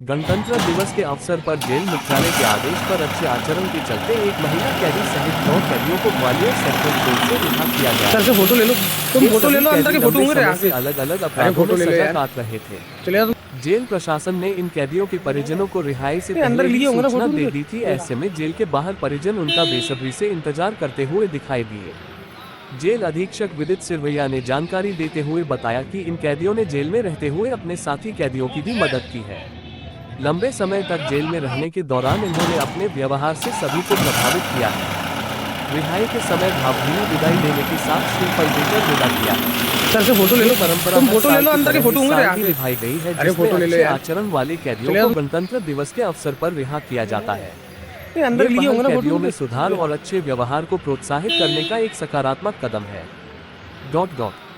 गणतंत्र दिवस के अवसर पर जेल मुख्यालय के आदेश पर अच्छे आचरण के चलते एक महिला कैदी सहित 9 कैदियों को ग्वालियर सेंट्रल जेल से रिहा किया गया। सर से फोटो ले लो, तुम फोटो ले लो, अंदर के फोटो होंगे यहाँ से अलग अलग अपराधों में सजा काट रहे थे। चले जेल प्रशासन ने इन कैदियों के परिजनों को रिहाई से अंदर पहले ही लिए होंगे ना सूचना फोटो दे दी थी। ऐसे में जेल के बाहर परिजन उनका बेसब्री से इंतजार करते हुए दिखाई दिए। जेल अधीक्षक विदित सिरवैया ने जानकारी देते हुए बताया कि इन कैदियों ने जेल में रहते हुए अपने साथी कैदियों की भी मदद की है। लंबे समय तक जेल में रहने के दौरान इन्होंने अपने व्यवहार से सभी को प्रभावित किया है। रिहाई के समय भावभीनी विदाई लेने के साथ श्रीफल देकर विदा किया। सर से फोटो ले लो, परंपरा तुम फोटो ले लो, अंदर के फोटो होंगे यहाँ से निभाई गई है, अरे फोटो ले लो जिसमें यार। आचरण वाले कैदियों को गणतंत्र दिवस के अवसर पर रिहा किया जाता है। अंदर लिए होंगे ना कैदियों फोटो में सुधार और अच्छे व्यवहार को प्रोत्साहित करने का एक सकारात्मक कदम है।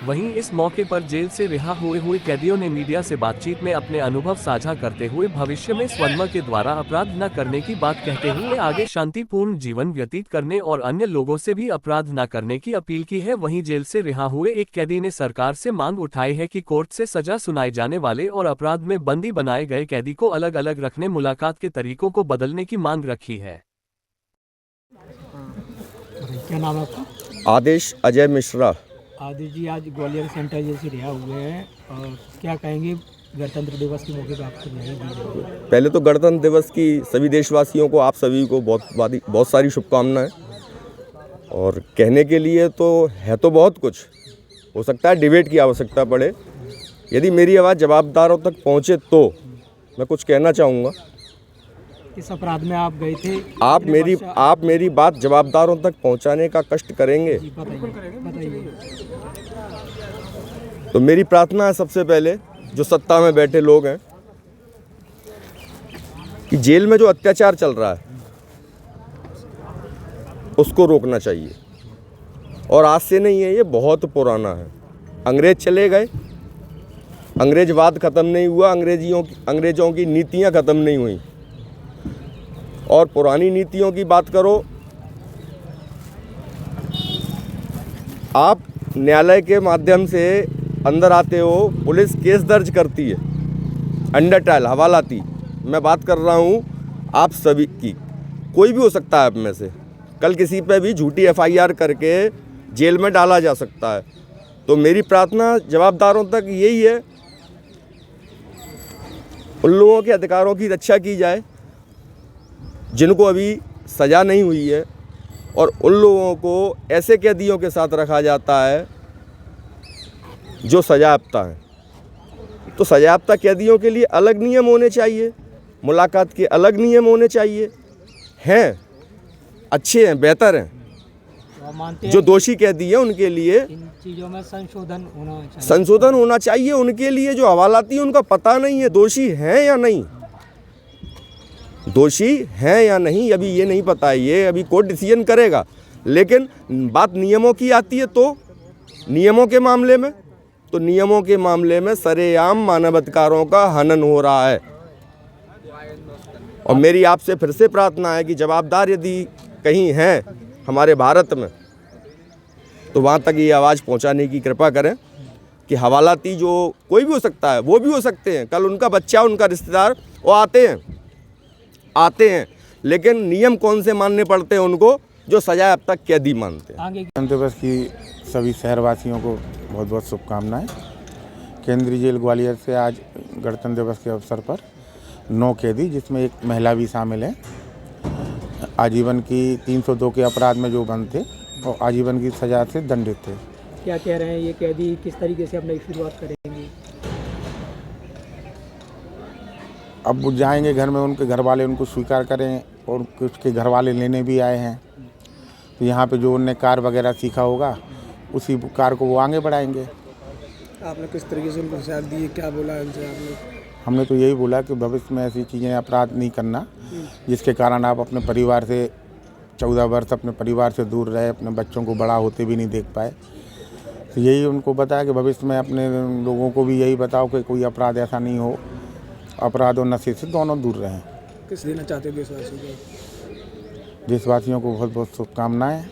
वहीं इस मौके पर जेल से रिहा हुए कैदियों ने मीडिया से बातचीत में अपने अनुभव साझा करते हुए भविष्य में स्वयं के द्वारा अपराध न करने की बात कहते हुए आगे शांतिपूर्ण जीवन व्यतीत करने और अन्य लोगों से भी अपराध न करने की अपील की है। वहीं जेल से रिहा हुए एक कैदी ने सरकार से मांग उठाई है कि कोर्ट से सजा सुनाए जाने वाले और अपराध में बंदी बनाए गए कैदी को अलग अलग रखने, मुलाकात के तरीकों को बदलने की मांग रखी है। क्या नाम है आपका? आदेश अजय मिश्रा। आदिश जी, आज ग्वालियर सेंट्रल जेल से रिहा हुए हैं और क्या कहेंगे गणतंत्र दिवस के मौके पर आपको रिहाई दी गई है? पहले तो गणतंत्र दिवस की सभी देशवासियों को, आप सभी को बहुत सारी शुभकामनाएं। और कहने के लिए तो है तो बहुत कुछ, हो सकता है डिबेट की आवश्यकता पड़े। यदि मेरी आवाज़ जवाबदारों तक पहुंचे तो मैं कुछ कहना चाहूँगा। इस अपराध में आप गए थे, आप मेरी बात जवाबदारों तक पहुंचाने का कष्ट करेंगे? बताइए। तो मेरी प्रार्थना है सबसे पहले, जो सत्ता में बैठे लोग हैं, कि जेल में जो अत्याचार चल रहा है उसको रोकना चाहिए। और आज से नहीं है, ये बहुत पुराना है। अंग्रेज चले गए, अंग्रेजवाद ख़त्म नहीं हुआ, अंग्रेजों की नीतियां ख़त्म नहीं हुई। और पुरानी नीतियों की बात करो, आप न्यायालय के माध्यम से अंदर आते हो, पुलिस केस दर्ज करती है, अंडर ट्रायल हवालाती। मैं बात कर रहा हूँ आप सभी की, कोई भी हो सकता है आप में से, कल किसी पे भी झूठी FIR करके जेल में डाला जा सकता है। तो मेरी प्रार्थना जवाबदारों तक यही है, उन लोगों के अधिकारों की रक्षा की जाए जिनको अभी सज़ा नहीं हुई है, और उन लोगों को ऐसे कैदियों के साथ रखा जाता है जो सजायाफ्ता हैं। तो सजायाफ्ता कैदियों के लिए अलग नियम होने चाहिए, मुलाकात के अलग नियम होने चाहिए। हैं, अच्छे हैं, बेहतर हैं। जो दोषी कैदी हैं उनके लिए इन चीज़ों में संशोधन होना चाहिए। उनके लिए जो हवालाती हैं उनका पता नहीं है दोषी हैं या नहीं, अभी ये नहीं पता है, ये अभी कोर्ट डिसीजन करेगा। लेकिन बात नियमों की आती है तो नियमों के मामले में सरेआम मानवाधिकारों का हनन हो रहा है। और मेरी आपसे फिर से प्रार्थना है कि जवाबदार यदि कहीं हैं हमारे भारत में, तो वहाँ तक ये आवाज़ पहुँचाने की कृपा करें कि हवालाती जो कोई भी हो सकता है, वो भी हो सकते हैं, कल उनका बच्चा, उनका रिश्तेदार, वो आते हैं, लेकिन नियम कौन से मानने पड़ते हैं उनको, जो सजा अब तक कैदी मानते हैं। गणतंत्र दिवस की सभी शहरवासियों को बहुत बहुत शुभकामनाएं। केंद्रीय जेल ग्वालियर से आज गणतंत्र दिवस के अवसर पर 9 कैदी, जिसमें एक महिला भी शामिल है, आजीवन की 302 के अपराध में जो बंद थे और आजीवन की सजा से दंडित थे। क्या कह रहे हैं ये कैदी, किस तरीके से अपनी शुरुआत करेंगे? अब वो जाएंगे घर में, उनके घर वाले उनको स्वीकार करें, और उसके घर वाले लेने भी आए हैं। तो यहाँ पे जो उनने कार वगैरह सीखा होगा, उसी कार को वो आगे बढ़ाएंगे। आपने किस तरीके से उनको साथ दिए, क्या बोला उनसे आपने? हमने तो यही बोला कि भविष्य में ऐसी चीज़ें, अपराध नहीं करना जिसके कारण आप अपने परिवार से 14 वर्ष अपने परिवार से दूर रहे, अपने बच्चों को बड़ा होते भी नहीं देख पाए। तो यही उनको बताया कि भविष्य में अपने लोगों को भी यही बताओ कि कोई अपराध ऐसा नहीं हो, अपराध और नशे से दोनों दूर रहें। किस देना चाहते हैं देशवासियों को? देशवासियों को बहुत बहुत शुभकामनाएं,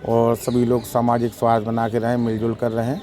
और सभी लोग सामाजिक स्वास्थ्य बना के रहें, मिलजुल कर रहें।